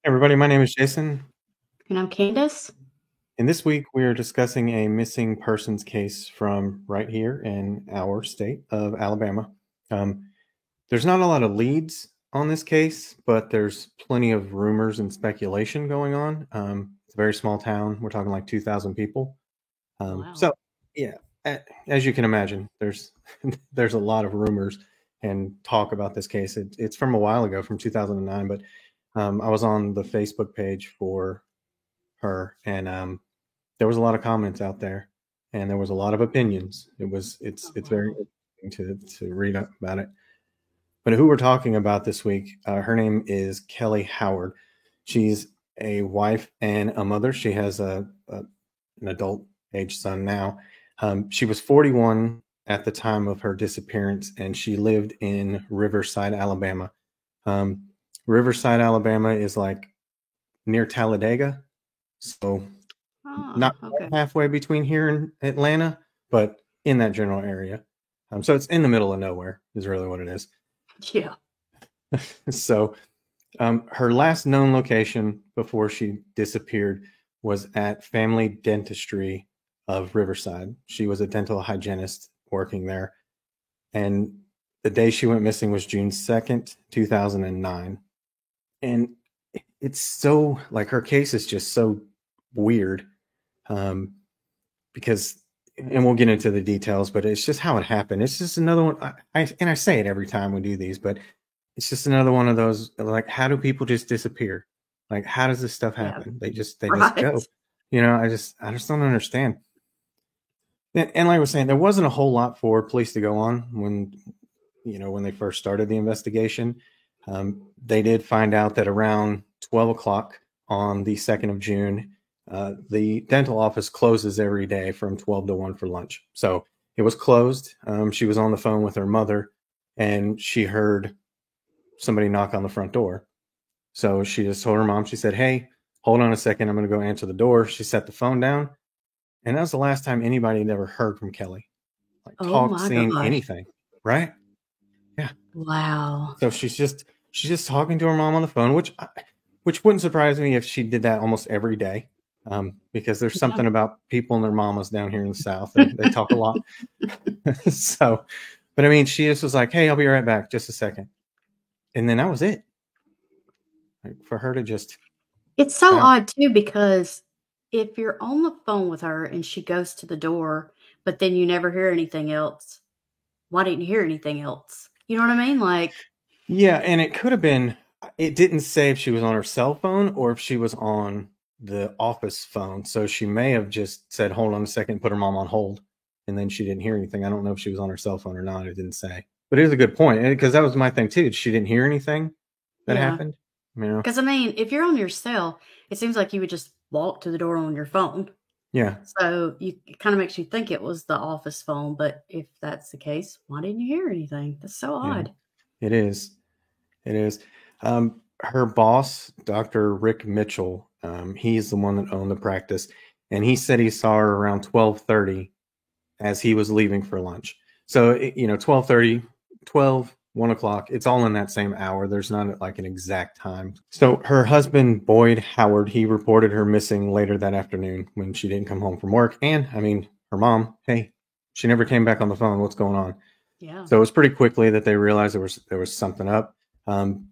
Everybody, my name is Jason, And I'm Candace. and this week we are discussing a missing persons case from right here in our state of Alabama. Um, there's not a lot of leads on this case, but there's plenty of rumors and speculation going on. It's a very small town. We're talking like 2,000 people. Wow. So, yeah, as you can imagine, there's there's a lot of rumors and talk about this case. It's from a while ago, from 2009, but I was on the Facebook page for her, and there was a lot of comments out there, and there was a lot of opinions. Oh, It's very wow. interesting to read up about it. But who we're talking about this week, her name is Kelly Howard. She's a wife and a mother. She has an adult age son now. She was 41 at the time of her disappearance, and she lived in Riverside, Alabama. Um, Riverside, Alabama is like near Talladega, so Ah, not okay. halfway between here and Atlanta, but in that general area. So it's in the middle of nowhere, is really what it is. Yeah. So her last known location before she disappeared was at Family Dentistry of Riverside. She was a dental hygienist working there. And the day she went missing was June 2nd, 2009. And it's so, like, her case is just so weird, um, because, and we'll get into the details, but it's just how it happened. It's just another one. And I say it every time we do these, but it's just another one of those, like, how do people just disappear? Like, how does this stuff Yeah. happen? They just Right. go. I just don't understand. And like I was saying, there wasn't a whole lot for police to go on when they first started the investigation. They did find out that around 12 o'clock on the 2nd of June, the dental office closes every day from 12 to 1 for lunch. So it was closed. She was on the phone with her mother, and she heard somebody knock on the front door. So she just told her mom, she said, "Hey, hold on a second. I'm going to go answer the door." She set the phone down. And that was the last time anybody had ever heard from Kelly, like Oh talked, my seen gosh. anything. Right. Yeah. Wow. So she's just talking to her mom on the phone, which wouldn't surprise me if she did that almost every day, because there's Yeah. something about people and their mamas down here in the South. They talk a lot. So, but I mean, she just was like, "Hey, I'll be right back, just a second," and then that was it. Like, for her to just It's so bounce. odd too because if you're on the phone with her and she goes to the door, but then you never hear anything else, why didn't you hear anything else? You know what I mean? Like, Yeah, and it could have been. It didn't say if she was on her cell phone or if she was on the office phone. So she may have just said, "Hold on a second," put her mom on hold, and then she didn't hear anything. I don't know if she was on her cell phone or not. It didn't say. But it is a good point, because that was my thing too. She didn't hear anything that yeah. happened. You know? Because I mean, if you're on your cell, it seems like you would just walk to the door on your phone. Yeah, So it kind of makes you think it was the office phone, but if that's the case, why didn't you hear anything? That's so yeah, odd. it is. It is. Her boss, Dr. Rick Mitchell, he's the one that owned the practice, and he said he saw her around 12:30 as he was leaving for lunch. So, 12:30, 12, 1 o'clock, it's all in that same hour. There's not like an exact time. So her husband, Boyd Howard, he reported her missing later that afternoon when she didn't come home from work. And I mean, her mom, hey, she never came back on the phone. What's going on? Yeah. So it was pretty quickly that they realized there was something up. Um,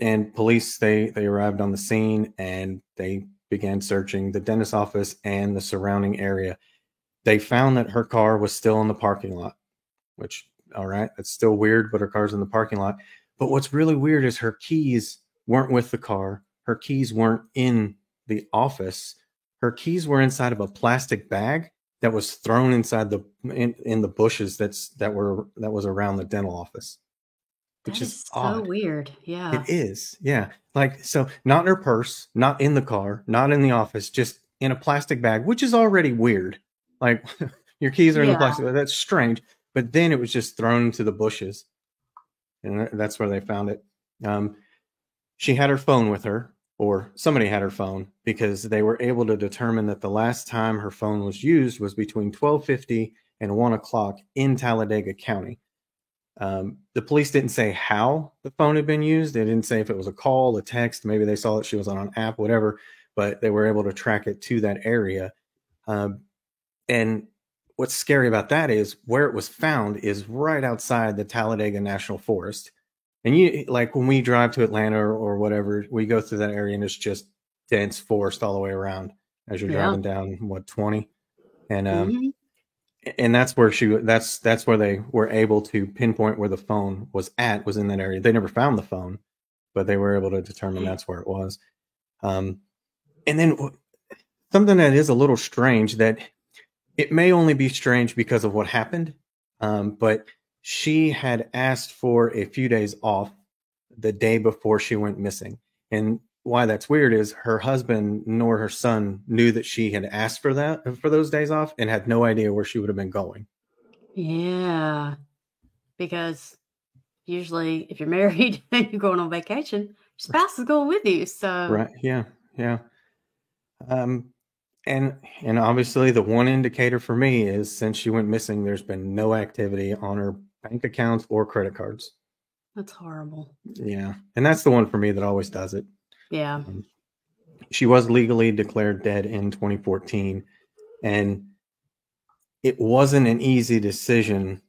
and police, they arrived on the scene, and they began searching the dentist office and the surrounding area. They found that her car was still in the parking lot, which, all right, that's still weird, but her car's in the parking lot. But what's really weird is her keys weren't with the car. Her keys weren't in the office. Her keys were inside of a plastic bag that was thrown inside in the bushes that was around the dental office, which That is is so odd. weird. It Yeah. is, yeah. Like, so not in her purse, not in the car, not in the office, just in a plastic bag, which is already weird. Like, your keys are in the Yeah. plastic bag. That's strange. But then it was just thrown into the bushes, and that's where they found it. Um, she had her phone with her, or somebody had her phone, because they were able to determine that the last time her phone was used was between 12:50 and 1 o'clock in Talladega County. The police didn't say how the phone had been used. They didn't say if it was a call, a text. Maybe they saw that she was on an app, whatever. But they were able to track it to that area. And what's scary about that is where it was found is right outside the Talladega National Forest. And you like when we drive to Atlanta or whatever, we go through that area and it's just dense forest all the way around as you're Yeah. driving down 20. And Hmm. and that's where that's where they were able to pinpoint where the phone was in that area. They never found the phone, but they were able to determine that's where it was. And then something that is a little strange, that it may only be strange because of what happened, but she had asked for a few days off the day before she went missing. And why that's weird is her husband nor her son knew that she had asked for those days off, and had no idea where she would have been going. Yeah. Because usually if you're married and you're going on vacation, your spouse is going with you. So, Right. Yeah. Yeah. Um, and obviously the one indicator for me is since she went missing, there's been no activity on her bank accounts or credit cards. that's horrible. Yeah. And that's the one for me that always does it. Yeah. Um, she was legally declared dead in 2014, and it wasn't an easy decision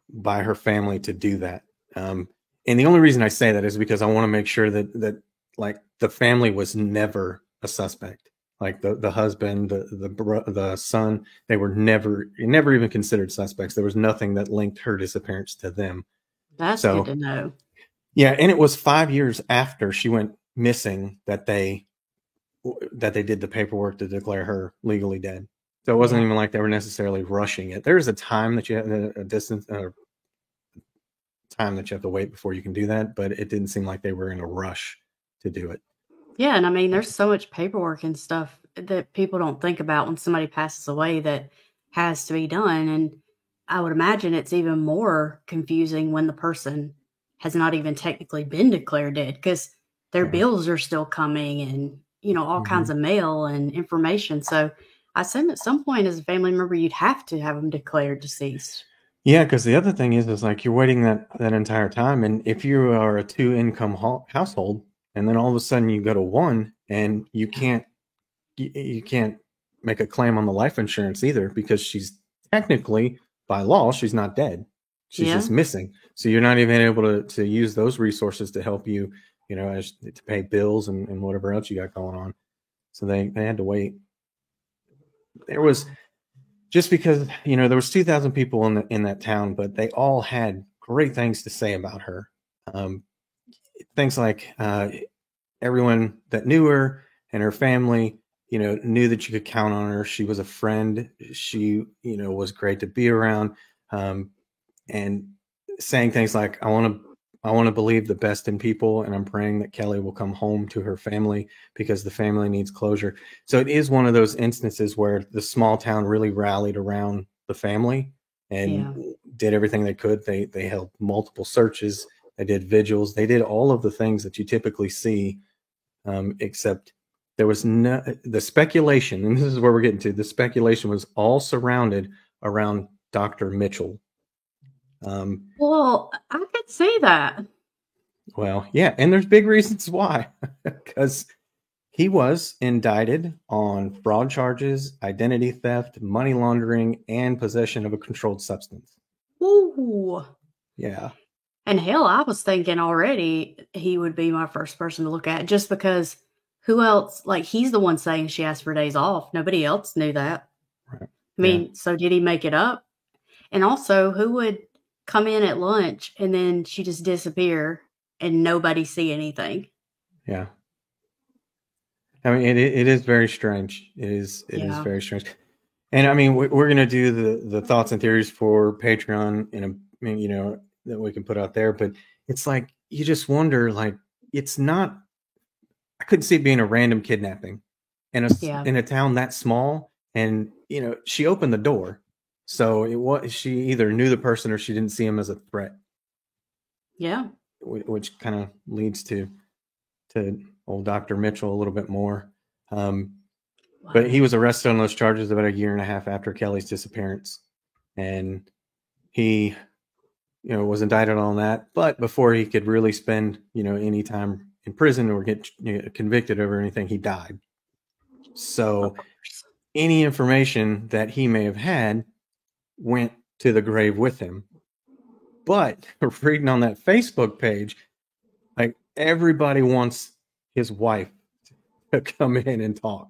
by her family to do that. And the only reason I say that is because I want to make sure that like the family was never a suspect. Like the husband, the son, they were never even considered suspects. There was nothing that linked her disappearance to them. That's good So to know. yeah, and it was 5 years after she went missing that they did the paperwork to declare her legally dead. So it wasn't Yeah. even like they were necessarily rushing it. There's a time that you have a distance time that you have to wait before you can do that, but it didn't seem like they were in a rush to do it. Yeah. And I mean, there's so much paperwork and stuff that people don't think about when somebody passes away that has to be done. And I would imagine it's even more confusing when the person has not even technically been declared dead because their Yeah. bills are still coming and, all kinds Mhm. of mail and information. So I assume at some point as a family member, you'd have to have them declared deceased. Yeah, because the other thing is like you're waiting that entire time, and if you are a two income household, and then all of a sudden you go to one, and you can't make a claim on the life insurance either because she's technically by law she's not dead, she's Yeah. just missing. So you're not even able to use those resources to help you, as to pay bills and whatever else you got going on. So they had to wait. There was just because there was 2,000 people in that town, but they all had great things to say about her. Um, Things like everyone that knew her and her family, knew that you could count on her. She was a friend. She, was great to be around, and saying things like, I want to believe the best in people, and I'm praying that Kelly will come home to her family because the family needs closure. So it is one of those instances where the small town really rallied around the family and Yeah. did everything they could. They held multiple searches, they did vigils, they did all of the things that you typically see, except there was no the speculation, and this is where we're getting to. The speculation was all surrounded around Dr. Mitchell. Um, Well, I could see that. Well, yeah, and there's big reasons why. Because he was indicted on fraud charges, identity theft, money laundering, and possession of a controlled substance. Ooh. Yeah. And hell, I was thinking already he would be my first person to look at just because who else, like, he's the one saying she asked for days off. Nobody else knew that. Right. I Yeah. mean, so did he make it up? And also, who would come in at lunch and then she just disappear and nobody see anything? Yeah. I mean, it is very strange. It is Yeah. very strange. And I mean, we're going to do the thoughts and theories for Patreon in that we can put out there, but it's like you just wonder, like, it's not. I couldn't see it being a random kidnapping Yeah. in a town that small. And she opened the door, so it was she either knew the person or she didn't see him as a threat, Yeah. which kind of leads to old Dr. Mitchell a little bit more. But Wow. he was arrested on those charges about a year and a half after Kelly's disappearance, and he was indicted on that. But before he could really spend, any time in prison or get convicted over anything, he died. So any information that he may have had went to the grave with him. But reading on that Facebook page, like, everybody wants his wife to come in and talk,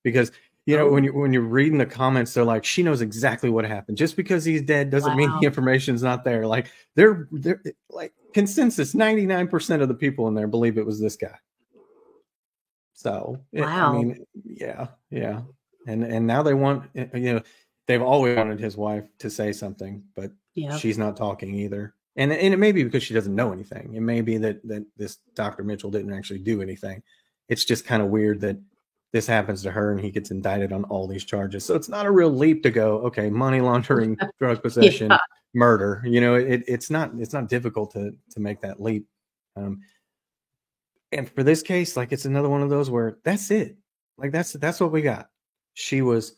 because when you're reading the comments, they're like, she knows exactly what happened. Just because he's dead doesn't mean the information's not there. Like, they're like, consensus 99% of the people in there believe it was this guy. So I mean, yeah. And now they want, they've always wanted his wife to say something, but she's not talking either. And it may be because she doesn't know anything. It may be that this Dr. Mitchell didn't actually do anything. It's just kind of weird that this happens to her and he gets indicted on all these charges. So it's not a real leap to go, okay, money laundering, drug possession, murder. It's not difficult to make that leap. And for this case, like, it's another one of those where that's it. Like, that's what we got. She was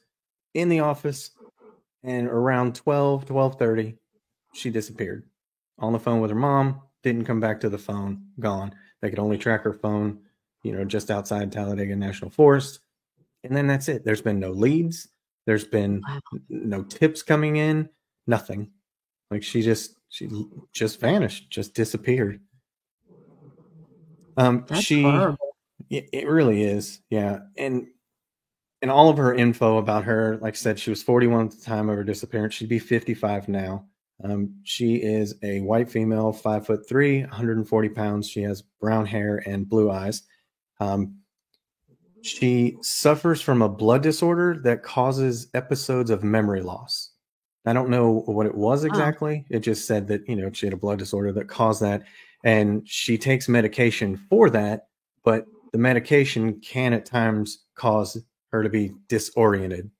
in the office, and around 12:30, she disappeared. On the phone with her mom, didn't come back to the phone, gone. They could only track her phone, just outside Talladega National Forest. And then that's it. There's been no leads. There's been no tips coming in, nothing. Like, she just vanished, just disappeared. That's horrible. It really is. Yeah. And all of her info about her, like I said, she was 41 at the time of her disappearance. She'd be 55 now. She is a white female, 5'3", 140 pounds. She has brown hair and blue eyes. She suffers from a blood disorder that causes episodes of memory loss. I don't know what it was exactly. It just said that, she had a blood disorder that caused that. And she takes medication for that, but the medication can at times cause her to be disoriented.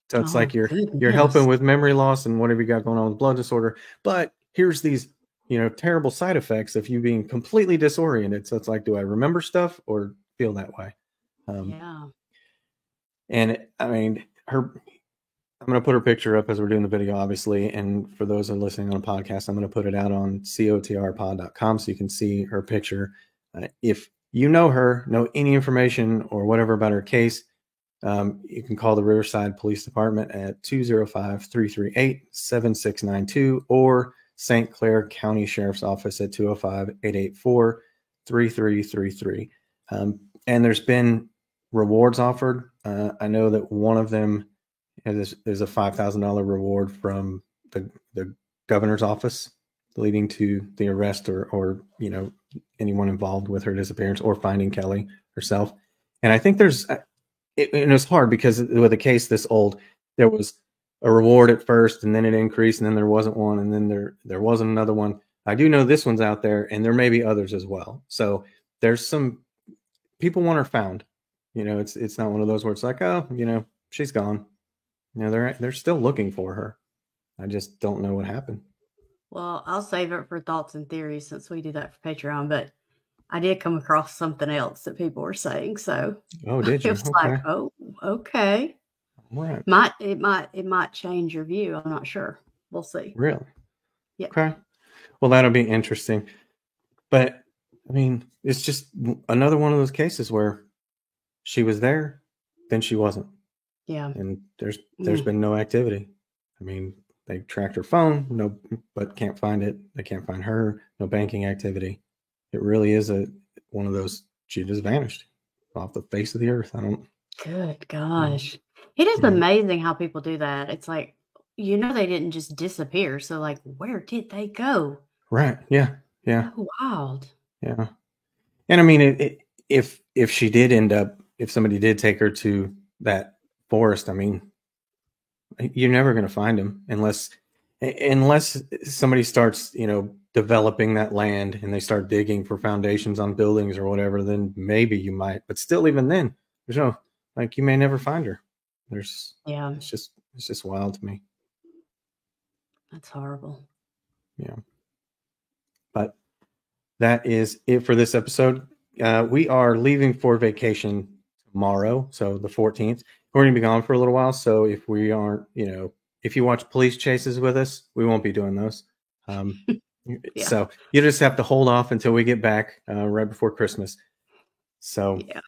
So it's like you're helping with memory loss and whatever you got going on with blood disorder, but here's these, terrible side effects of you being completely disoriented. So it's like, do I remember stuff or feel that way? And I mean, I'm going to put her picture up as we're doing the video, obviously. And for those who are listening on a podcast, I'm going to put it out on cotrpod.com so you can see her picture. If you know her, know any information or whatever about her case, you can call the Riverside Police Department at 205-338-7692 or St. Clair County Sheriff's Office at 205-884-3333. And there's been rewards offered. I know that one of them is a $5,000 reward from the governor's office, leading to the arrest or anyone involved with her disappearance or finding Kelly herself. And I think there's it was hard because with a case this old, there was a reward at first, and then it increased, and then there wasn't one, and then there wasn't another one. I do know this one's out there, and there may be others as well. So there's some people want her found. It's not one of those where it's like, oh, she's gone. They're still looking for her. I just don't know what happened. Well, I'll save it for thoughts and theories since we do that for Patreon, but I did come across something else that people were saying. So did you? It was like, oh, okay. Right. It might change your view. I'm not sure. We'll see. Really? Yeah. Okay. Well, that'll be interesting. But I mean, it's just another one of those cases where she was there, then she wasn't. Yeah. And there's been no activity. I mean, they tracked her phone, but can't find it. They can't find her. No banking activity. It really is one of those. She just vanished off the face of the earth. Good gosh. It is amazing how people do that. It's like, they didn't just disappear. So like, where did they go? Right. Yeah. Yeah. So wild. Yeah. And I mean, if she did end up, if somebody did take her to that forest, I mean, you're never going to find him unless somebody starts, developing that land and they start digging for foundations on buildings or whatever, then maybe you might, but still, even then, there's no, like, you may never find her. It's just wild to me. That's horrible. Yeah. But that is it for this episode. We are leaving for vacation tomorrow, so the 14th. We're going to be gone for a little while, so if we aren't, if you watch police chases with us, we won't be doing those. Yeah. So you just have to hold off until we get back right before Christmas. So Yeah.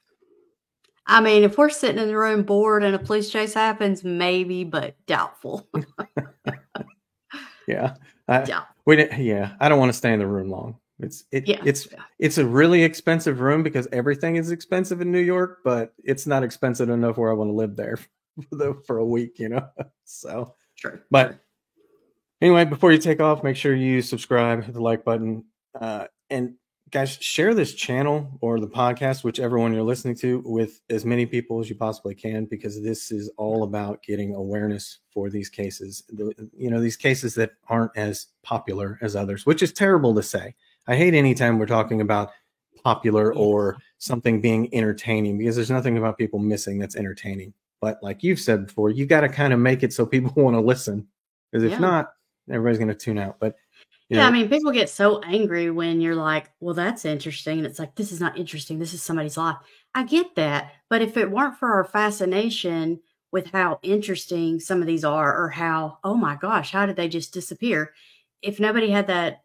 I mean, if we're sitting in the room bored and a police chase happens, maybe, but doubtful. yeah, Yeah. I don't want to stay in the room long. Yeah. It's a really expensive room because everything is expensive in New York, but it's not expensive enough where I want to live there for a week, you know. So True. but anyway, before you take off, make sure you subscribe, hit the like button, and guys, share this channel or the podcast, whichever one you're listening to, with as many people as you possibly can, because this is all about getting awareness for these cases. These cases that aren't as popular as others, which is terrible to say. I hate anytime we're talking about popular or something being entertaining, because there's nothing about people missing that's entertaining. But like you've said before, you got to kind of make it so people want to listen, because if not, everybody's going to tune out. But I mean, people get so angry when you're like, well, that's interesting. And it's like, this is not interesting. This is somebody's life. I get that. But if it weren't for our fascination with how interesting some of these are, or how, oh my gosh, how did they just disappear? If nobody had that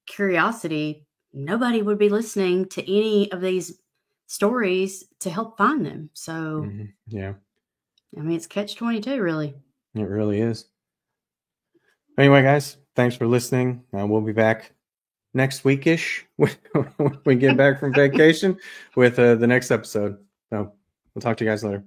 curiosity, nobody would be listening to any of these stories to help find them. So, yeah. I mean, it's catch-22, really. It really is. Anyway, guys, thanks for listening. We'll be back next weekish when we get back from vacation with the next episode. So we'll talk to you guys later.